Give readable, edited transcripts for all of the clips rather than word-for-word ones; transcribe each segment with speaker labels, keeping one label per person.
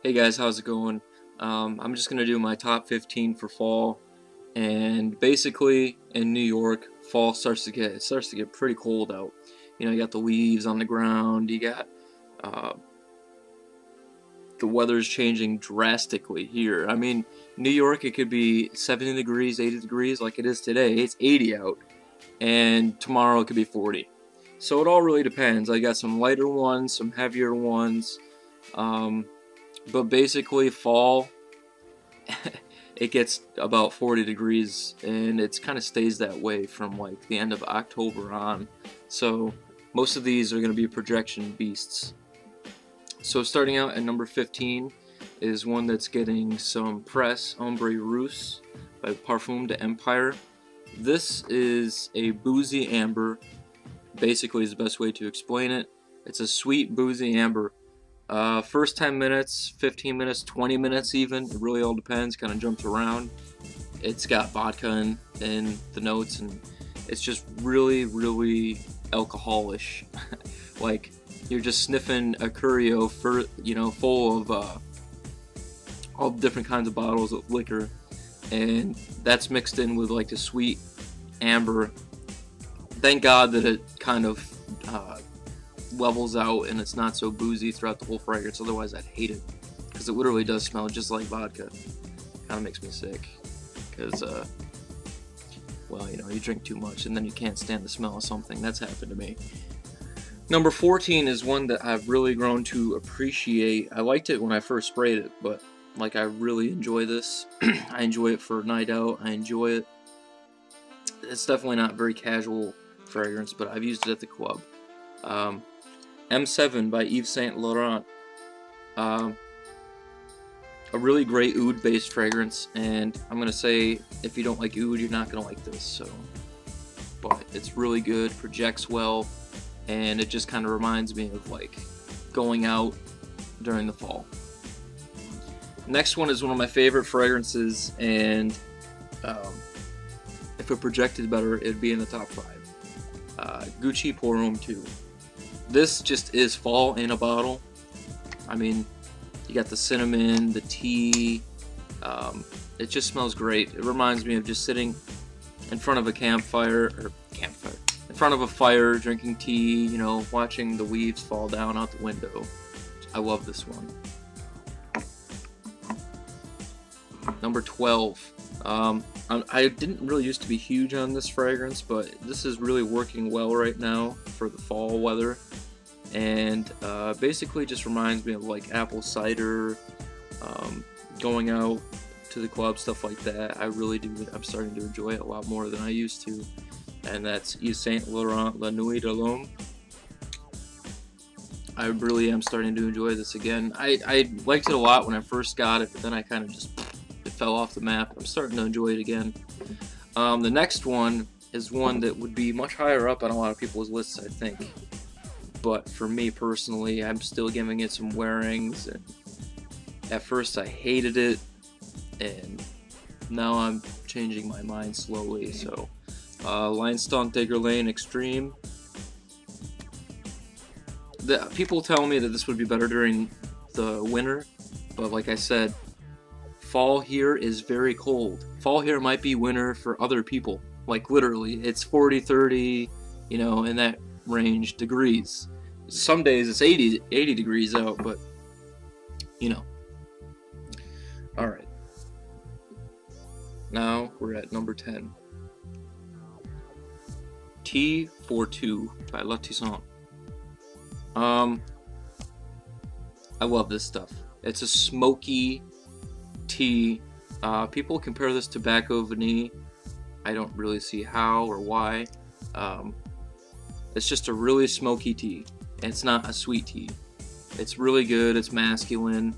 Speaker 1: Hey guys, how's it going? I'm just gonna do my top 15 for fall, and basically in New York, fall starts to get pretty cold out. You know, you got the leaves on the ground, you got uh, the weather's changing drastically here. I mean, New York, it could be 70 degrees, 80 degrees like it is today. It's 80 out, and tomorrow it could be 40. So it all really depends. I got some lighter ones, some heavier ones. Um, but basically, fall, it gets about 40 degrees, and it kind of stays that way from like the end of October on. So most of these are going to be projection beasts. So starting out at number 15 is one that's getting some press, Ombre Rousse by Parfum d'Empire. This is a boozy amber, basically is the best way to explain it. It's a sweet boozy amber. First 10 minutes, 15 minutes, 20 minutes even, it really all depends, kind of jumps around. It's got vodka in the notes, and it's just really, really alcoholish. Like, you're just sniffing a curio for, full of all different kinds of bottles of liquor, and that's mixed in with like the sweet amber. Thank God that it kind of levels out and it's not so boozy throughout the whole fragrance, otherwise I'd hate it, because it literally does smell just like vodka. Kind of makes me sick, because well, you drink too much and then you can't stand the smell of something. That's happened to me. Number 14 is one that I've really grown to appreciate. I liked it when I first sprayed it, but like, I really enjoy this. I enjoy it for a night out. I enjoy it. It's definitely not very casual fragrance, but I've used it at the club. M7 by Yves Saint Laurent. A really great oud based fragrance, and I'm gonna say if you don't like oud, you're not gonna like this. So, but it's really good, projects well, and it just kind of reminds me of like going out during the fall. Next one is one of my favorite fragrances, and if it projected better, it'd be in the top 5. Gucci Pour Homme 2. This just is fall in a bottle. I mean, you got the cinnamon, the tea. It just smells great. It reminds me of just sitting in front of a campfire, in front of a fire, drinking tea, watching the leaves fall down out the window. I love this one. Number 12. I didn't really used to be huge on this fragrance, but this is really working well right now for the fall weather, and basically just reminds me of like apple cider, going out to the club, stuff like that. I really do. I'm starting to enjoy it a lot more than I used to, and that's Yves Saint Laurent La Nuit de l'Homme. I really am starting to enjoy this again. I liked it a lot when I first got it, but then I kind of just fell off the map. I'm starting to enjoy it again. The next one is one that would be much higher up on a lot of people's lists, I think. But for me personally, I'm still giving it some wearings. And at first I hated it, and now I'm changing my mind slowly. So, L'Instant de Guerlain Extreme. People tell me that this would be better during the winter, but like I said, fall here is very cold. Fall here might be winter for other people. Like, literally, it's 40, 30, in that range degrees. Some days it's 80 degrees out, but, Alright. Now we're at number 10. T42 by La Tissot. I love this stuff. It's a smoky tea. People compare this to Tobacco Vanille. I don't really see how or why. It's just a really smoky tea. And it's not a sweet tea. It's really good. It's masculine.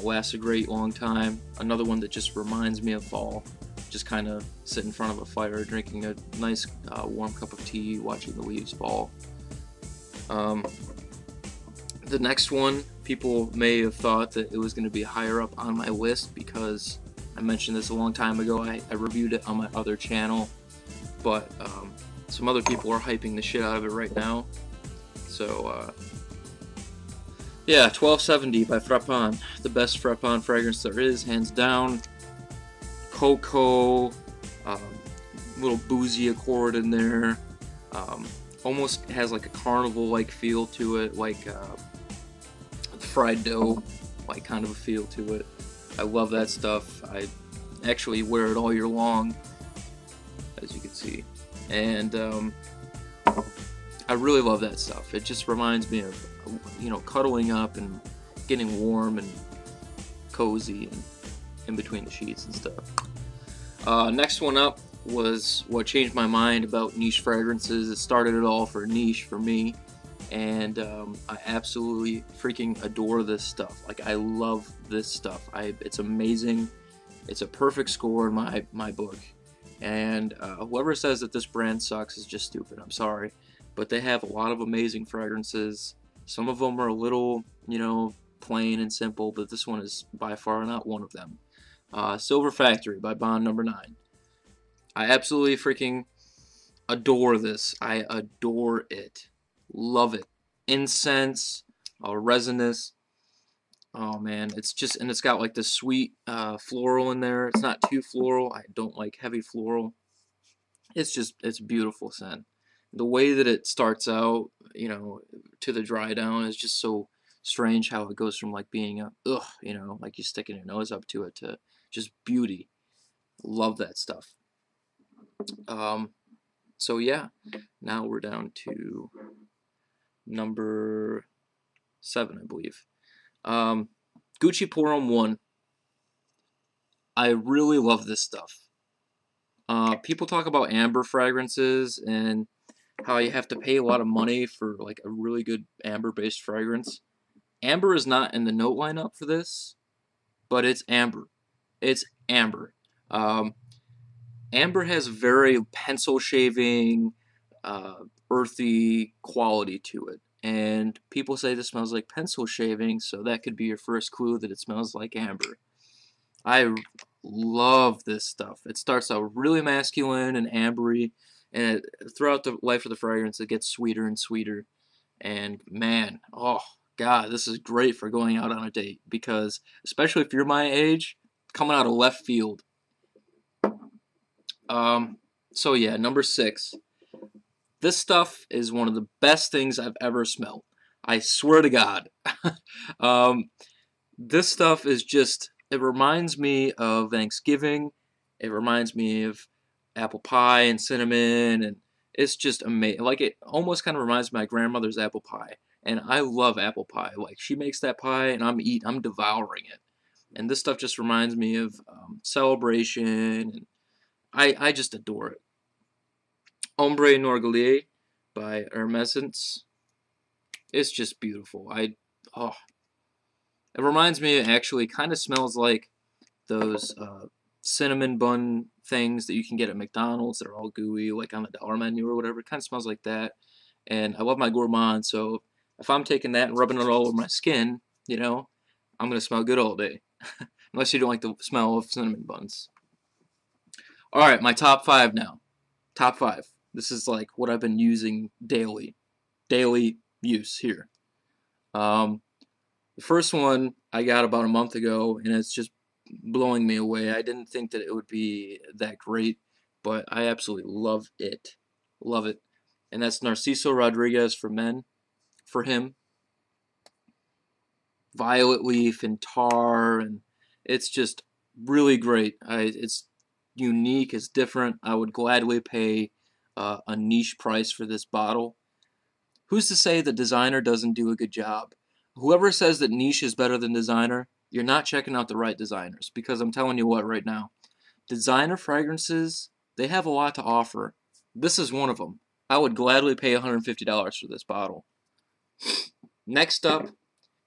Speaker 1: Lasts a great long time. Another one that just reminds me of fall. Just kind of sit in front of a fire, drinking a nice warm cup of tea, watching the leaves fall. The next one, people may have thought that it was going to be higher up on my list because I mentioned this a long time ago. I reviewed it on my other channel, but some other people are hyping the shit out of it right now. So Yeah, 1270 by Frappin. The best Frappin fragrance there is, hands down. Cocoa, um, little boozy accord in there. Um, Almost has like a carnival-like feel to it, like fried dough, like kind of a feel to it. I love that stuff. I actually wear it all year long, as you can see. And I really love that stuff. It just reminds me of, cuddling up and getting warm and cozy and in between the sheets and stuff. Next one up was what changed my mind about niche fragrances. It started it all for niche for me, and I absolutely freaking adore this stuff. Like, I love this stuff. It's amazing. It's a perfect score in my book. And whoever says that this brand sucks is just stupid. I'm sorry, but they have a lot of amazing fragrances. Some of them are a little, plain and simple, but this one is by far not one of them. Silver Factory by Bond Number 9. I absolutely freaking adore this. I adore it. Love it. Incense, resinous. Oh man, it's just, and it's got like this sweet floral in there. It's not too floral. I don't like heavy floral. It's a beautiful scent. The way that it starts out, to the dry down is just so strange how it goes from like being a ugh, like you sticking your nose up to it, to just beauty. Love that stuff. So yeah, now we're down to number 7, I believe. Gucci Pour Homme 1. I really love this stuff. People talk about amber fragrances and how you have to pay a lot of money for like a really good amber-based fragrance. Amber is not in the note lineup for this, but it's amber. It's amber. Amber has very pencil shaving, earthy quality to it. And people say this smells like pencil shaving, so that could be your first clue that it smells like amber. I love this stuff. It starts out really masculine and ambery, and throughout the life of the fragrance, it gets sweeter and sweeter. And man, oh god, this is great for going out on a date, because especially if you're my age, coming out of left field. So yeah, number 6. This stuff is one of the best things I've ever smelled. I swear to God. This stuff is just, it reminds me of Thanksgiving. It reminds me of apple pie and cinnamon, and it's just amazing. Like, it almost kind of reminds me of my grandmother's apple pie. And I love apple pie. Like, she makes that pie, and I'm devouring it. And this stuff just reminds me of celebration, and I just adore it. Ombre Noirgelier by Hermescence. It's just beautiful. Oh, it reminds me, it actually kind of smells like those cinnamon bun things that you can get at McDonald's that are all gooey, like on the dollar menu or whatever. It kind of smells like that. And I love my gourmand, so if I'm taking that and rubbing it all over my skin, I'm going to smell good all day. Unless you don't like the smell of cinnamon buns. Alright, my top 5 now. Top 5. This is like what I've been using daily. Daily use here. The first one I got about a month ago, and it's just blowing me away. I didn't think that it would be that great, but I absolutely love it. Love it. And that's Narciso Rodriguez for Men. For him. Violet leaf and tar, and it's just really great. It's unique, it's different. I would gladly pay a niche price for this bottle. Who's to say that designer doesn't do a good job? Whoever says that niche is better than designer, you're not checking out the right designers, because I'm telling you what right now, designer fragrances, they have a lot to offer. This is one of them. I would gladly pay $150 for this bottle. Next up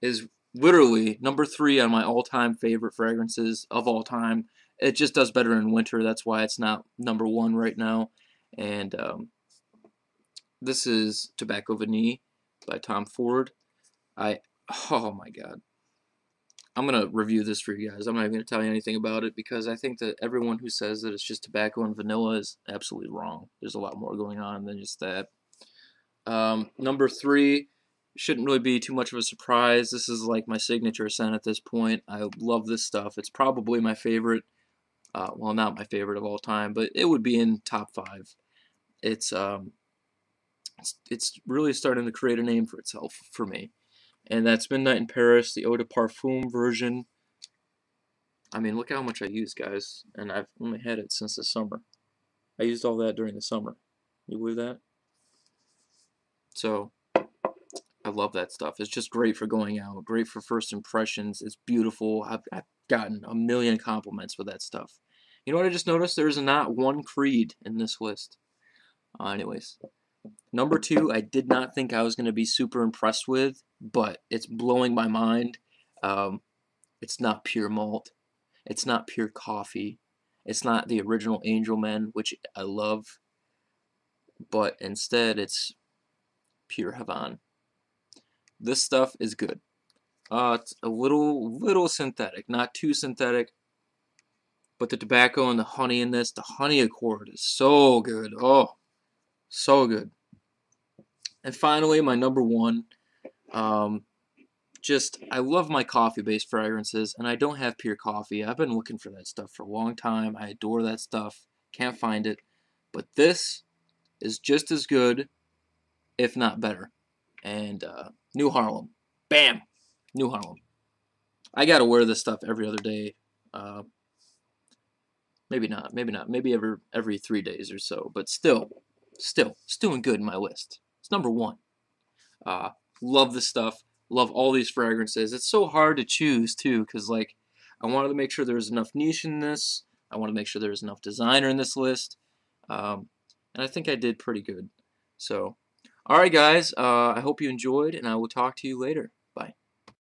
Speaker 1: is literally number 3 on my all-time favorite fragrances of all time. It just does better in winter. That's why it's not number 1 right now. And this is Tobacco Vanille by Tom Ford. Oh my god. I'm going to review this for you guys. I'm not even going to tell you anything about it, because I think that everyone who says that it's just tobacco and vanilla is absolutely wrong. There's a lot more going on than just that. Number 3 Shouldn't really be too much of a surprise. This is like my signature scent at this point. I love this stuff. It's probably my favorite. Well, not my favorite of all time, but it would be in top 5. It's it's really starting to create a name for itself for me. And that's Midnight in Paris, the Eau de Parfum version. I mean, look how much I use, guys. And I've only had it since the summer. I used all that during the summer. You believe that? So, I love that stuff. It's just great for going out, great for first impressions. It's beautiful. I've gotten a million compliments with that stuff. You know what I just noticed? There's not one Creed in this list. Anyways, number 2, I did not think I was going to be super impressed with, but it's blowing my mind. It's not pure malt. It's not pure coffee. It's not the original Angel Men, which I love, but instead it's pure Havana. This stuff is good. It's a little synthetic, not too synthetic, but the tobacco and the honey in this, the honey accord is so good. Oh, so good. And finally, my number 1, I love my coffee-based fragrances, and I don't have pure coffee. I've been looking for that stuff for a long time. I adore that stuff. Can't find it. But this is just as good, if not better. And New Harlem. Bam! New Harlem. I gotta wear this stuff every other day. Maybe not. Maybe every 3 days or so. But still, it's doing good in my list. It's number 1. Love this stuff. Love all these fragrances. It's so hard to choose too, because like I wanted to make sure there was enough niche in this. I want to make sure there's enough designer in this list, and I think I did pretty good. So, all right, guys. I hope you enjoyed, and I will talk to you later.